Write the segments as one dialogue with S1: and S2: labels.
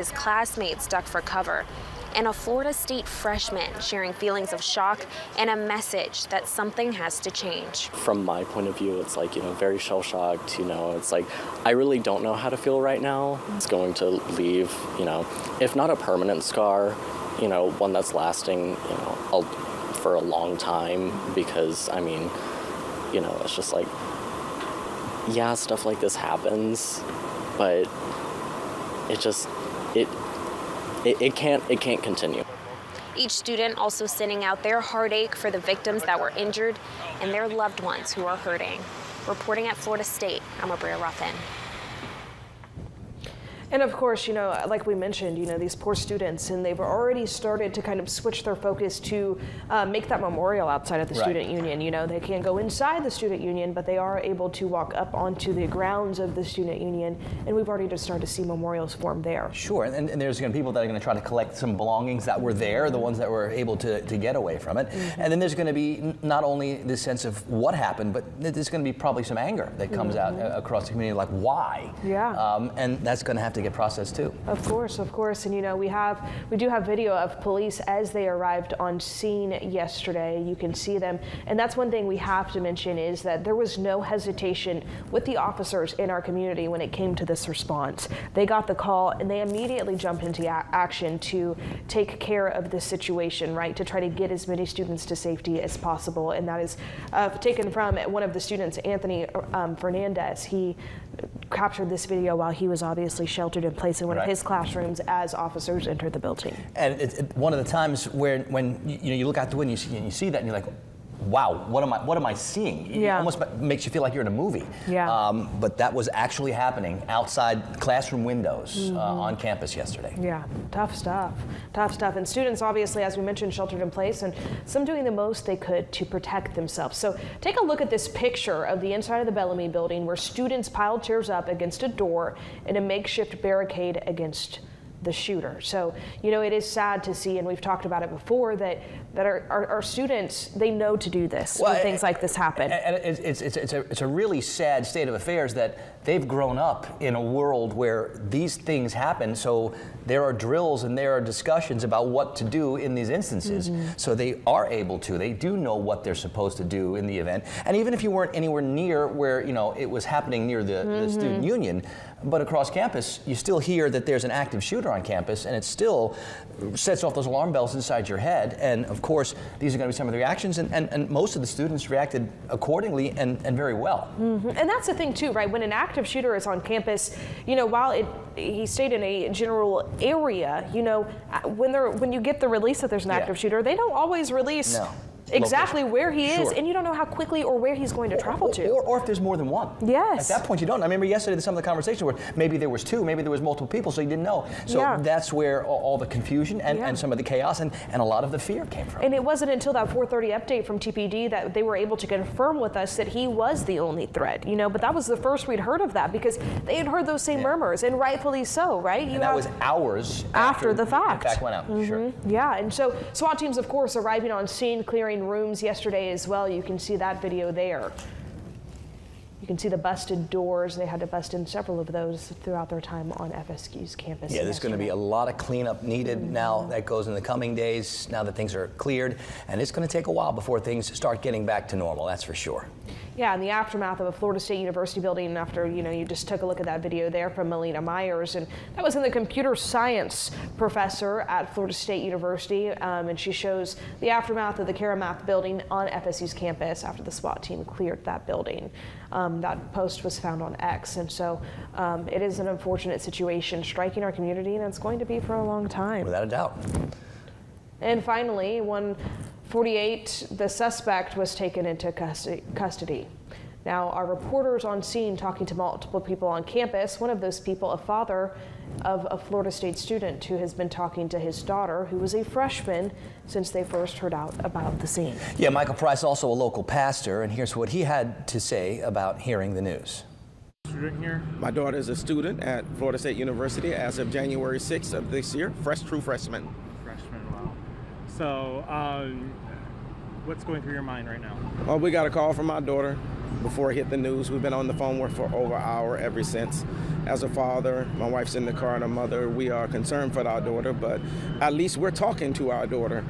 S1: his classmates duck for cover, and a Florida State freshman sharing feelings of shock and a message that something has to change.
S2: From my point of view, it's like, very shell-shocked, it's like, I really don't know how to feel right now. It's going to leave, if not a permanent scar, one that's lasting, for a long time, because, it's just like, yeah, stuff like this happens, but it can't continue.
S1: Each student also sending out their heartache for the victims that were injured and their loved ones who are hurting. Reporting at Florida State, I'm Abria Ruffin.
S3: And of course, like we mentioned, these poor students, and they've already started to kind of switch their focus to make that memorial outside of the student union. They can't go inside the student union, but they are able to walk up onto the grounds of the student union, and we've already just started to see memorials form there.
S4: Sure, and there's going to be people that are going to try to collect some belongings that were there, the ones that were able to get away from it. And then there's going to be not only this sense of what happened, but there's going to be probably some anger that comes out across the community, like why?
S3: Yeah.
S4: And that's going to have to get processed too.
S3: Of course, and we do have video of police as they arrived on scene yesterday. You can see them, and that's one thing we have to mention is that there was no hesitation with the officers in our community when it came to this response. They got the call and they immediately jumped into action to take care of the situation, right, to try to get as many students to safety as possible. And that is taken from one of the students, Anthony Fernandez. He captured this video while he was obviously sheltered in place in one of his classrooms as officers entered the building.
S4: And it's one of the times where when you look out the window and you see that and you're like, wow, what am I seeing? It almost makes you feel like you're in a movie.
S3: Yeah.
S4: But that was actually happening outside classroom windows on campus yesterday.
S3: Yeah, tough stuff. And students, obviously, as we mentioned, sheltered in place, and some doing the most they could to protect themselves. So take a look at this picture of the inside of the Bellamy building where students piled chairs up against a door in a makeshift barricade against the shooter. So, it is sad to see, and we've talked about it before, that our students, they know to do this when things like this happen.
S4: And it's a really sad state of affairs that they've grown up in a world where these things happen, so there are drills and there are discussions about what to do in these instances. So they do know what they're supposed to do in the event. And even if you weren't anywhere near where, it was happening near the student union, but across campus, you still hear that there's an active shooter on campus, and it still sets off those alarm bells inside your head. And of course, these are going to be some of the reactions, and most of the students reacted accordingly and very well.
S3: And that's the thing too, right? When an active shooter is on campus, while he stayed in a general area, when you get the release that there's an active shooter, they don't always release exactly where he is, and you don't know how quickly or where he's going to travel to.
S4: Or if there's more than one.
S3: Yes.
S4: At that point you don't. I remember yesterday some of the conversation where maybe there was two, maybe there was multiple people, so you didn't know. So that's where all the confusion and some of the chaos and a lot of the fear came from.
S3: And it wasn't until that 4:30 update from TPD that they were able to confirm with us that he was the only threat, but that was the first we'd heard of that, because they had heard those same murmurs, and rightfully so, right?
S4: And that was hours
S3: after the fact.
S4: The fact went out, sure.
S3: Yeah, and so SWAT teams, of course, arriving on scene, clearing rooms yesterday as well. You can see that video there. You can see the busted doors. They had to bust in several of those throughout their time on FSU's campus.
S4: Yeah, there's going to be a lot of cleanup needed now that goes in the coming days, now that things are cleared, and it's going to take a while before things start getting back to normal, that's for sure.
S3: Yeah, in the aftermath of a Florida State University building, after, you just took a look at that video there from Melina Myers, and that was in the computer science professor at Florida State University, and she shows the aftermath of the Karamath building on FSU's campus after the SWAT team cleared that building. That post was found on X, and so it is an unfortunate situation striking our community, and it's going to be for a long time.
S4: Without a doubt.
S3: And finally, 1:48, the suspect was taken into custody. Now, our reporters on scene talking to multiple people on campus, one of those people, a father of a Florida State student who has been talking to his daughter, who was a freshman, since they first heard out about the scene.
S4: Yeah, Michael Price, also a local pastor, and here's what he had to say about hearing the news.
S5: Here. My daughter is a student at Florida State University as of January 6th of this year, true freshman.
S6: Wow. So, what's going through your mind right now?
S5: Well, we got a call from my daughter before it hit the news. We've been on the phone with her for over an hour ever since. As a father, my wife's in the car and a mother, we are concerned for our daughter, but at least we're talking to our daughter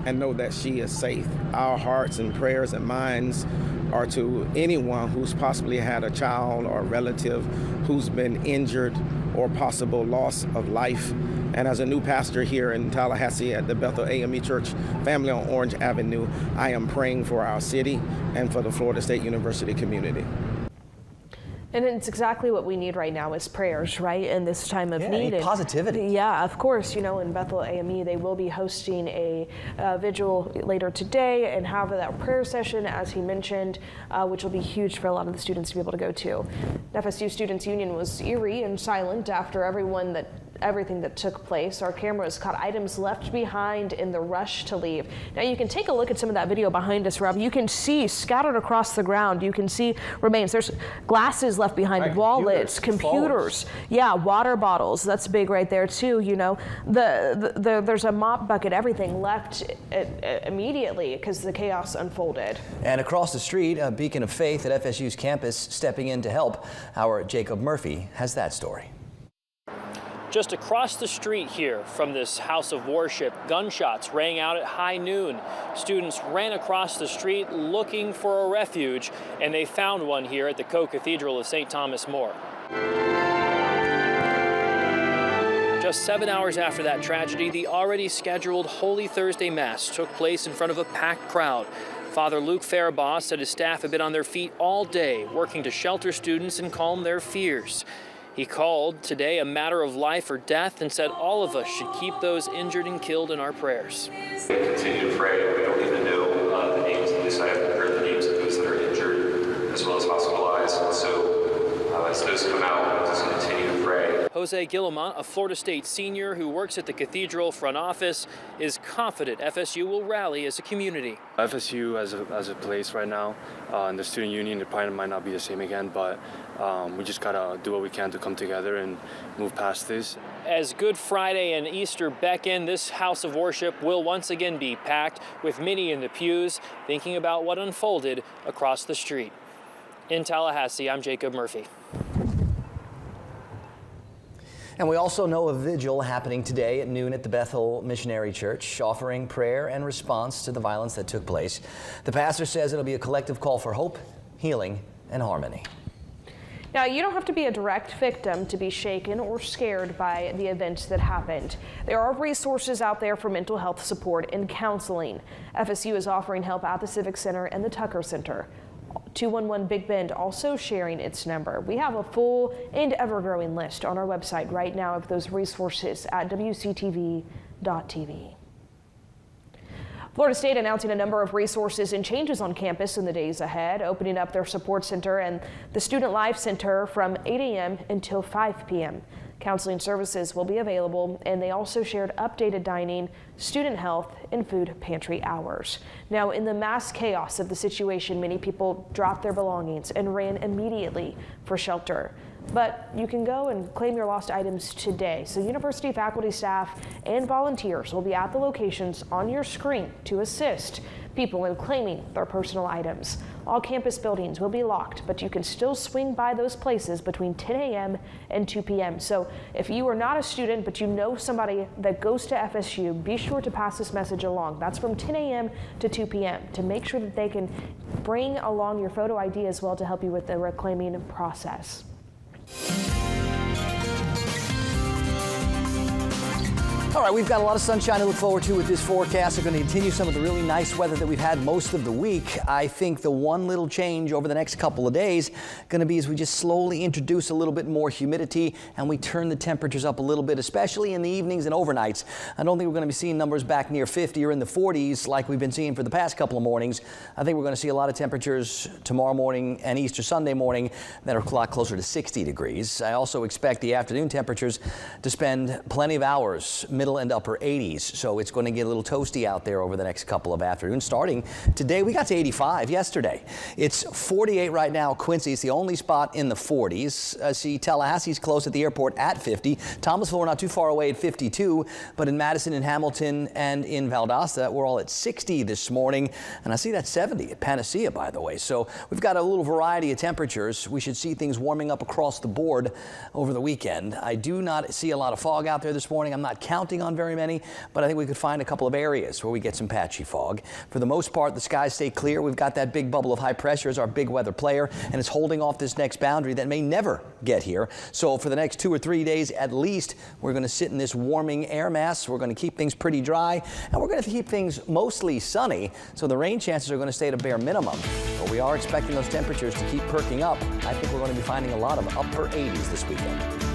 S5: and know that she is safe. Our hearts and prayers and minds are to anyone who's possibly had a child or a relative who's been injured or possible loss of life. And as a new pastor here in Tallahassee at the Bethel AME Church family on Orange Avenue, I am praying for our city and for the Florida State University community.
S3: And it's exactly what we need right now is prayers, right? In this time of need.
S4: And positivity.
S3: Yeah, of course. You know, in Bethel AME, they will be hosting a vigil later today and have that prayer session, as he mentioned, which will be huge for a lot of the students to be able to go to. FSU Students Union was eerie and silent after everything that took place. Our cameras caught items left behind in the rush to leave. Now you can take a look at some of that video behind us, Rob. You can see scattered across the ground, you can see remains. There's glasses left behind, right, wallets, computers. Yeah, water bottles. That's big right there too. You know, there's a mop bucket, everything left immediately because the chaos unfolded.
S4: And across the street, a beacon of faith at FSU's campus stepping in to help. Our Jacob Murphy has that story.
S6: Just across the street here from this house of worship, gunshots rang out at high noon. Students ran across the street looking for a refuge, and they found one here at the Co-Cathedral of St. Thomas More. Just 7 hours after that tragedy, the already scheduled Holy Thursday Mass took place in front of a packed crowd. Father Luke Faribaugh said his staff had been on their feet all day, working to shelter students and calm their fears. He called today a matter of life or death and said all of us should keep those injured and killed in our prayers.
S7: We continue to pray. We don't even know the names, at least I haven't heard the names of those that are injured as well as hospitalized. And so as those come out, we'll just continue to pray.
S6: Jose Guillemont, a Florida State senior who works at the Cathedral front office, is confident FSU will rally as a community.
S8: FSU as a place right now, and the student union, it probably might not be the same again, but we just gotta do what we can to come together and move past this.
S6: As Good Friday and Easter beckon, this house of worship will once again be packed, with many in the pews thinking about what unfolded across the street. In Tallahassee, I'm Jacob Murphy.
S4: And we also know a vigil happening today at noon at the Bethel Missionary Church, offering prayer and response to the violence that took place. The pastor says it'll be a collective call for hope, healing, and harmony.
S3: Now, you don't have to be a direct victim to be shaken or scared by the events that happened. There are resources out there for mental health support and counseling. FSU is offering help at the Civic Center and the Tucker Center. 211 Big Bend also sharing its number. We have a full and ever-growing list on our website right now of those resources at wctv.tv. Florida State announcing a number of resources and changes on campus in the days ahead, opening up their support center and the Student Life Center from 8 a.m. until 5 p.m. Counseling services will be available, and they also shared updated dining, student health, and food pantry hours. Now, in the mass chaos of the situation, many people dropped their belongings and ran immediately for shelter. But you can go and claim your lost items today. So university faculty, staff, and volunteers will be at the locations on your screen to assist people in claiming their personal items. All campus buildings will be locked, but you can still swing by those places between 10 a.m. and 2 p.m. So if you are not a student, but you know somebody that goes to FSU, be sure to pass this message along. That's from 10 a.m. to 2 p.m. to make sure that they can bring along your photo ID as well to help you with the reclaiming process.
S4: All right, we've got a lot of sunshine to look forward to with this forecast. We're going to continue some of the really nice weather that we've had most of the week. I think the one little change over the next couple of days going to be as we just slowly introduce a little bit more humidity and we turn the temperatures up a little bit, especially in the evenings and overnights. I don't think we're going to be seeing numbers back near 50 or in the 40s like we've been seeing for the past couple of mornings. I think we're going to see a lot of temperatures tomorrow morning and Easter Sunday morning that are a lot closer to 60 degrees. I also expect the afternoon temperatures to spend plenty of hours middle and upper 80s. So it's going to get a little toasty out there over the next couple of afternoons. Starting today, we got to 85 yesterday. It's 48 right now. Quincy's the only spot in the 40s. See, Tallahassee's close at the airport at 50. Thomasville, we're not too far away at 52. But in Madison and Hamilton and in Valdosta, we're all at 60 this morning. And I see that 70 at Panacea, by the way. So we've got a little variety of temperatures. We should see things warming up across the board over the weekend. I do not see a lot of fog out there this morning. I'm not counting on very many, but I think we could find a couple of areas where we get some patchy fog. For the most part, the skies stay clear. We've got that big bubble of high pressure as our big weather player, and it's holding off this next boundary that may never get here. So for the next 2 or 3 days at least, we're going to sit in this warming air mass. We're going to keep things pretty dry, and we're going to keep things mostly sunny, so the rain chances are going to stay at a bare minimum. But we are expecting those temperatures to keep perking up. I think we're going to be finding a lot of upper 80s this weekend.